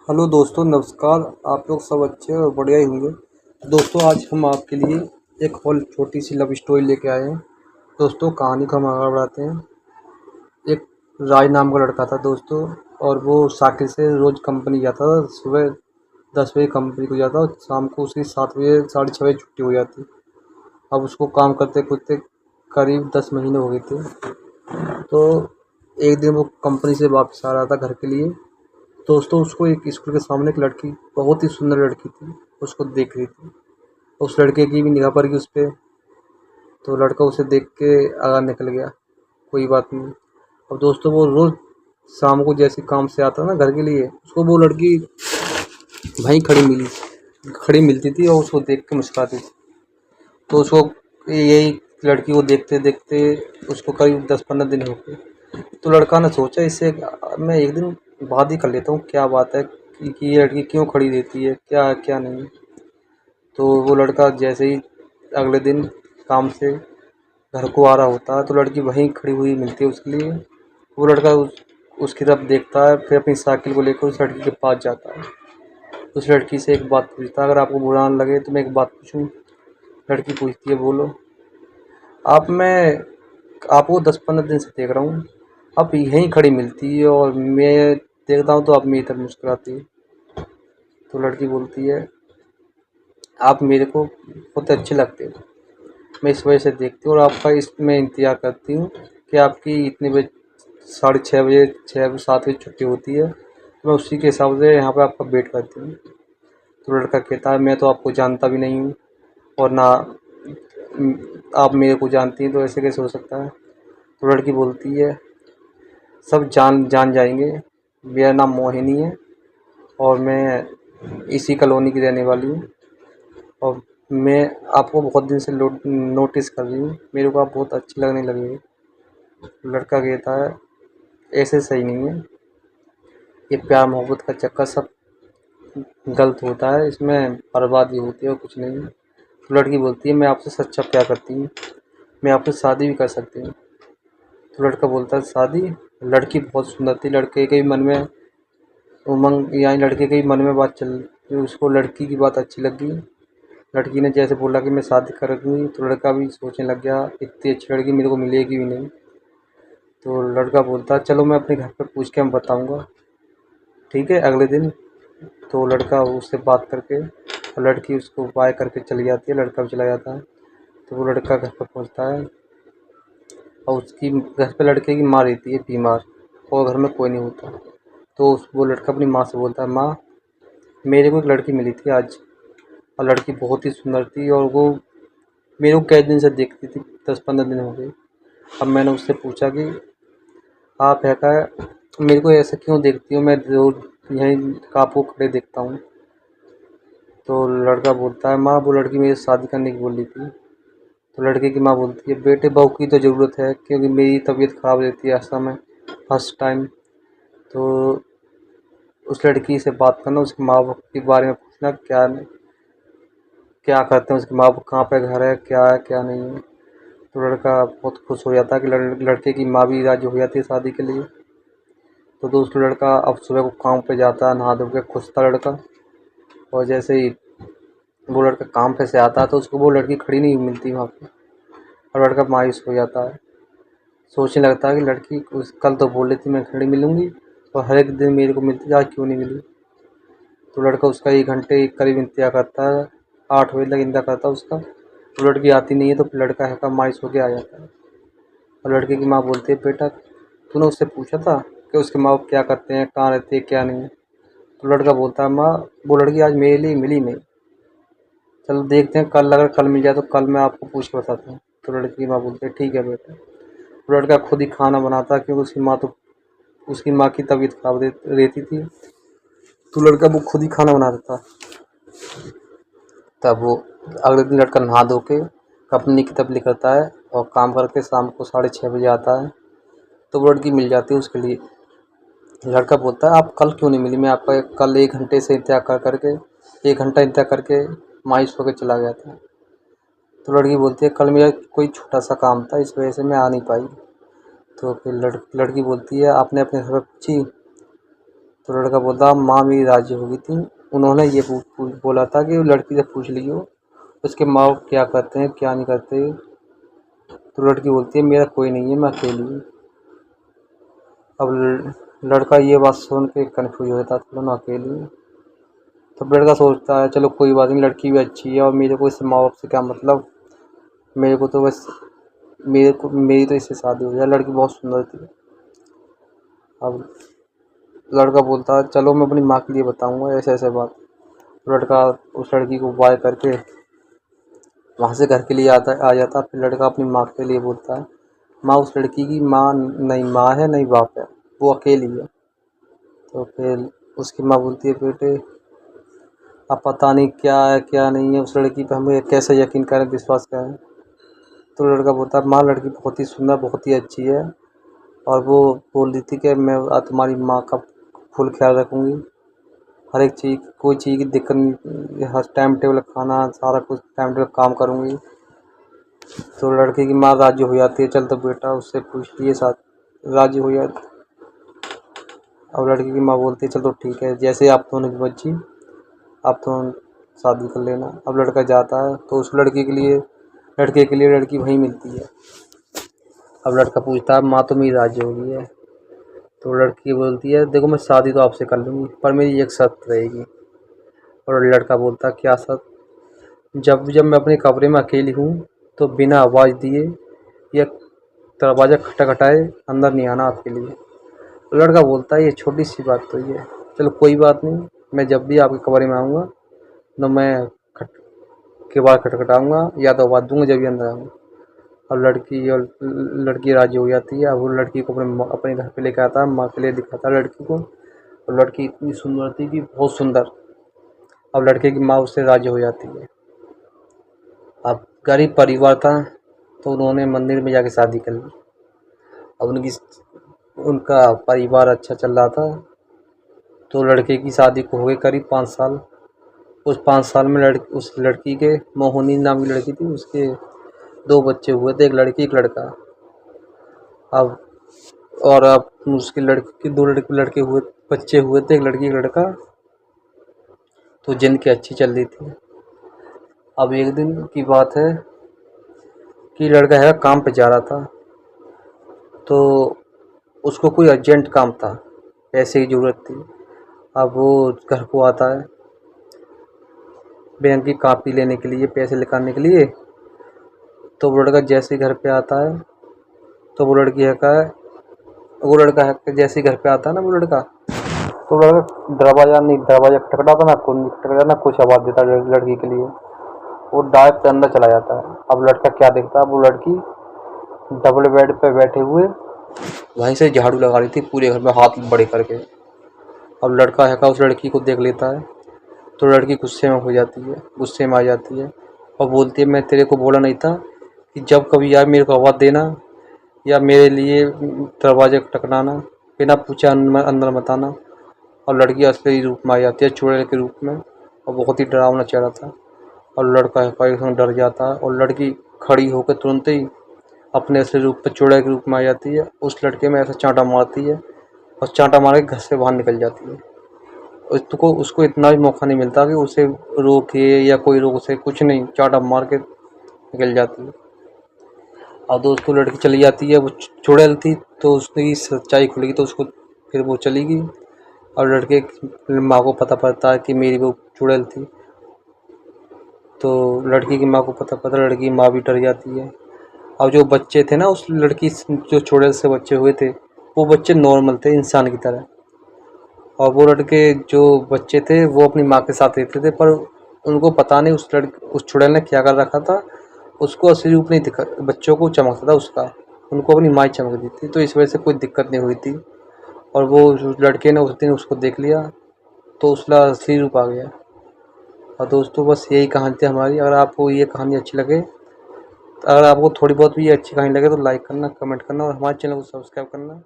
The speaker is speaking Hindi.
हेलो दोस्तों, नमस्कार। आप लोग सब अच्छे और बढ़िया ही होंगे। दोस्तों, आज हम आपके लिए एक और छोटी सी लव स्टोरी लेके आए हैं। दोस्तों, कहानी को हम आगे बढ़ाते हैं। एक राज नाम का लड़का था दोस्तों, और वो साइकिल से रोज़ कंपनी जाता था। सुबह 10 बजे कंपनी को जाता और शाम को उसकी 7 बजे 6:30 बजे छुट्टी हो जाती। अब उसको काम करते करते करीब 10 महीने हो गए थे। तो एक दिन वो कंपनी से वापस आ रहा था घर के लिए। दोस्तों, उसको एक स्कूल के सामने एक लड़की, बहुत ही सुंदर लड़की थी, उसको देख रही थी। उस लड़के की भी निगाह पड़ गई उस पे। तो लड़का उसे देख के आगे निकल गया। कोई बात नहीं। अब दोस्तों, वो रोज़ शाम को जैसे काम से आता ना घर के लिए, उसको वो लड़की वहीं खड़ी मिलती थी और उसको देख के मुस्कुराती थी। तो उसको यही लड़की को देखते देखते उसको करीब 10-15 दिन हो गए। तो लड़का ने सोचा, इससे मैं एक दिन बात ही कर लेता हूँ, क्या बात है कि ये लड़की क्यों खड़ी रहती है, क्या है क्या नहीं है। तो वो लड़का जैसे ही अगले दिन काम से घर को आ रहा होता है, तो लड़की वहीं खड़ी हुई मिलती है उसके लिए। वो लड़का उसकी तरफ देखता है, फिर अपनी साइकिल को लेकर उस लड़की के पास जाता है। उस लड़की से एक बात पूछता है, अगर आपको बुरा ना लगे तो मैं एक बात पूछूं। लड़की पूछती है, बोलो। मैं आपको 10-15 दिन से देख रहा हूँ, आप यहीं खड़ी मिलती है और मैं देखता हूँ तो आप मेरी तरफ मुस्कुराती है। तो लड़की बोलती है, आप मेरे को बहुत अच्छे लगते हो, मैं इस वजह से देखती हूँ और आपका इसमें इंतज़ार करती हूँ कि आपकी इतने बजे 6:30 बजे 6-7 बजे छुट्टी होती है, तो मैं उसी के हिसाब से यहाँ पे आपका वेट करती हूँ। तो लड़का कहता है, मैं तो आपको जानता भी नहीं हूँ और ना आप मेरे को जानती हैं, तो ऐसे कैसे हो सकता है। तो लड़की बोलती है, सब जान जान जाएंगे, मेरा नाम मोहिनी है और मैं इसी कॉलोनी की रहने वाली हूँ और मैं आपको बहुत दिन से नोटिस कर रही हूँ, मेरे को आप बहुत अच्छी लगने लगी हो। लड़का कहता है, ऐसे सही नहीं है, ये प्यार मोहब्बत का चक्कर सब गलत होता है, इसमें बर्बादी होती है और कुछ नहीं है। तो लड़की बोलती है, मैं आपसे सच्चा प्यार करती हूँ, मैं आपसे शादी भी कर सकती हूँ। तो लड़का बोलता है, शादी। लड़की बहुत सुंदर थी, लड़के के मन में उमंग, यानी लड़के के मन में बात चल, उसको लड़की की बात अच्छी लगी। लड़की ने जैसे बोला कि मैं शादी करूँगी, तो लड़का भी सोचने लग गया, इतनी अच्छी लड़की मेरे को मिलेगी भी नहीं। तो लड़का बोलता, चलो मैं अपने घर पर पूछ के मैं बताऊँगा। ठीक है, अगले दिन तो लड़का उससे बात करके और लड़की उसको बाय करके चली जाती है, लड़का भी चला जाता है। तो वो लड़का घर पर पहुँचता है और उसकी घर पे लड़के की माँ रहती है बीमार, और घर में कोई नहीं होता। तो वो लड़का अपनी माँ से बोलता है, माँ, मेरे को एक लड़की मिली थी आज, और लड़की बहुत ही सुंदर थी और वो मेरे को कई दिन से देखती थी, 10-15 दिन हो गए। अब मैंने उससे पूछा कि आप है क्या, मेरे को ऐसे क्यों देखती हो, मैं रोज यहीं आपको खड़े देखता हूँ। तो लड़का बोलता है, माँ, वो लड़की मेरी शादी करने की बोली थी। तो लड़के की माँ बोलती है, बेटे, बहू की तो ज़रूरत है, क्योंकि मेरी तबीयत ख़राब रहती है हर समय, फर्स्ट टाइम। तो उस लड़की से बात करना, उसके माँ बाप के बारे में पूछना, क्या क्या करते हैं उसके माँ बाप, कहाँ पे घर है, क्या है क्या नहीं है। तो लड़का बहुत खुश हो जाता है कि लड़के की माँ भी राज़ी हो जाती है शादी के लिए। तो दोस्तों, लड़का अब सुबह को काम पे जाता है, नहा धो के खुश था लड़का। और जैसे ही वो लड़का काम पे से आता है, तो उसको वो लड़की खड़ी नहीं मिलती वहाँ पे, और लड़का मायूस हो जाता है। सोचने लगता है कि लड़की उस कल तो बोल रही थी मैं खड़ी मिलूँगी, और हर एक दिन मेरे को मिलती, आज क्यों नहीं मिली। तो लड़का उसका 1 घंटे के करीब इंतज़ार करता है, 8 बजे तक इंतज़ार करता है उसका। तो लड़की आती नहीं है, तो फिर लड़का है का मायूस होके आ जाता है। और लड़के की माँ बोलती है, बेटा, तूने उससे पूछा था कि उसके माँ बाप क्या करते हैं, कहाँ रहते हैं, क्या नहीं। तो लड़का बोलता है, माँ, वो लड़की आज मेरे लिए मिली नहीं, चलो देखते हैं, कल अगर कल मिल जाए तो कल मैं आपको पूछ के बताता हूँ। तो लड़की की माँ बोलती है, ठीक है बेटा। तो लड़का खुद ही खाना बनाता, क्योंकि उसकी माँ की तबीयत खराब रहती थी। तो लड़का वो खुद ही खाना बना देता। तब वो अगले दिन लड़का नहा धो के कंपनी की तरफ निकलता है और काम करके शाम को 6:30 बजे आता है। तो वो लड़की मिल जाती है उसके लिए। लड़का बोलता है, आप कल क्यों नहीं मिली, मैं आपका कल 1 घंटे से इंतजार कर करके 1 घंटा इंतजार करके मायूस होकर चला गया था। तो लड़की बोलती है, कल मेरा कोई छोटा सा काम था, इस वजह से मैं आ नहीं पाई। तो फिर लड़की बोलती है, आपने अपने घर पर पूछी तो लड़का बोलता माँ मेरी राजी हो गई थी, उन्होंने ये बोला था कि लड़की से पूछ लियो उसके माँ बाप क्या करते हैं क्या नहीं करते। तो लड़की बोलती है मेरा कोई नहीं है, मैं अकेली हूँ। अब लड़का ये बात सुन के कन्फ्यूज हो जाता था, मैं अकेली हूँ। तो लड़का सोचता है चलो कोई बात नहीं, लड़की भी अच्छी है और मेरे को इससे माँ बाप से क्या मतलब, मेरे को तो बस मेरी तो इससे शादी हो जाए। लड़की बहुत सुंदर थी। अब लड़का बोलता है चलो मैं अपनी माँ के लिए बताऊंगा ऐसे ऐसे बात। लड़का उस लड़की को बाय करके वहाँ से घर के लिए आ जाता। फिर लड़का अपनी माँ के लिए बोलता है माँ उस लड़की की माँ नहीं माँ है नहीं बाप है, वो अकेली है। तो फिर उसकी माँ बोलती है बेटे अब पता नहीं क्या है क्या नहीं है उस लड़की पे, हमें कैसे यकीन करें विश्वास करें। तो लड़का बोलता है माँ लड़की बहुत ही सुंदर बहुत ही अच्छी है और वो बोल रही थी कि मैं तुम्हारी माँ का फुल ख्याल रखूँगी, हर एक चीज़ कोई चीज़ की दिक्कत नहीं, हर टाइम टेबल खाना सारा कुछ टाइम टेबल काम करूँगी। तो लड़के की माँ राजी हो जाती है, चल तो बेटा उससे पूछ लिए साथ राजी हो जाती। अब लड़की की माँ बोलती है चल तो ठीक है जैसे आप दोनों की मर्जी, आप तो शादी कर लेना। अब लड़का जाता है तो उस लड़के के लिए लड़की वहीं मिलती है। अब लड़का पूछता है माँ तो मेरी राजी हो गई है। तो लड़की बोलती है देखो मैं शादी तो आपसे कर लूँगी पर मेरी एक शर्त रहेगी। और लड़का बोलता है क्या शर्त। जब जब मैं अपने कमरे में अकेली हूँ तो बिना आवाज़ दिए या दरवाज़ा खटखटाए अंदर नहीं आना आपके लिए। तो लड़का बोलता है ये छोटी सी बात तो ये है, चलो कोई बात नहीं, मैं जब भी आपके कमरे में आऊँगा तो मैं खट किवाड़ खटखटाऊँगा या तो आवाज़ दूँगा जब भी अंदर आऊँगा। और लड़की राज़ी हो जाती है। अब वो लड़की को अपने घर पे लेके आता है, माँ के लिए दिखाता है लड़की को। और लड़की इतनी सुंदर थी कि बहुत सुंदर। अब लड़के की माँ उससे राज़ी हो जाती है। अब गरीब परिवार था तो उन्होंने मंदिर में जाके शादी कर ली। अब उनका परिवार अच्छा चल रहा था तो लड़के की शादी को हो गए करीब 5 साल। उस 5 साल में उस लड़की के मोहिनी नाम की लड़की थी, उसके 2 बच्चे हुए थे, एक लड़की एक लड़का। अब अब उसके लड़के के 2 लड़के हुए बच्चे हुए थे, एक लड़की एक लड़का। तो जिनकी अच्छी चल रही थी। अब एक दिन की बात है कि लड़का है काम पे जा रहा था तो उसको कोई अर्जेंट काम था, पैसे की ज़रूरत थी। अब वो घर को आता है बैंक की कापी लेने के लिए, पैसे निकालने के लिए। तो वो लड़का जैसे ही घर पे आता है तो वो लड़का है कि जैसे ही घर पे आता है ना वो लड़का, तो लड़का दरवाज़ा खटखटाता ना कुंडी खटखटाता ना कुछ आवाज़ देता लड़की के लिए, वो डायरेक्ट पे अंदर चला जाता है। अब लड़का क्या देखता है, वो लड़की डबल बेड पे बैठे हुए वहीं से झाड़ू लगा रही थी पूरे घर में हाथ बड़े करके। अब लड़का है का उस लड़की को देख लेता है तो लड़की गुस्से में आ जाती है और बोलती है मैं तेरे को बोला नहीं था कि जब कभी यार मेरे को आवाज़ देना या मेरे लिए दरवाजे खटखटाना, बिना पूछे अंदर मत आना। और लड़की असली रूप में आ जाती है चुड़ैल के रूप में और बहुत ही डरावना चेहरा था। और लड़का एकदम डर जाता है और लड़की खड़ी होकर तुरंत ही अपने असली रूप में चुड़ैल के रूप में आ जाती है, उस लड़के में ऐसा चांटा मारती है और चांटा मार के घर से बाहर निकल जाती है। उसको इतना भी मौका नहीं मिलता कि उसे रोके या कोई रोक उसे, कुछ नहीं, चांटा मार के निकल जाती है। और दोस्तों लड़की चली जाती है, वो चुड़ैल थी तो उसकी सच्चाई खुल गई तो उसको फिर वो चली गई। और लड़के की माँ को पता पड़ता है कि मेरी वो चुड़ैल थी। तो लड़की की माँ को पता लड़की की माँ भी डर जाती है। और जो बच्चे थे ना उस लड़की जो चुड़ैल से बच्चे हुए थे वो बच्चे नॉर्मल थे इंसान की तरह। और वो लड़के जो बच्चे थे वो अपनी माँ के साथ रहते थे पर उनको पता नहीं उस चुड़ैल ने क्या कर रखा था। उसको असली रूप नहीं दिखा, बच्चों को चमकता था उसका, उनको अपनी माँ ही चमक दी थी तो इस वजह से कोई दिक्कत नहीं हुई थी। और वो लड़के ने उस दिन उसको देख लिया तो उसका असली रूप आ गया। और दोस्तों बस यही कहानी थी हमारी। अगर आपको ये कहानी अच्छी लगे, अगर आपको थोड़ी बहुत भी ये अच्छी कहानी लगे तो लाइक करना, कमेंट करना और हमारे चैनल को सब्सक्राइब करना।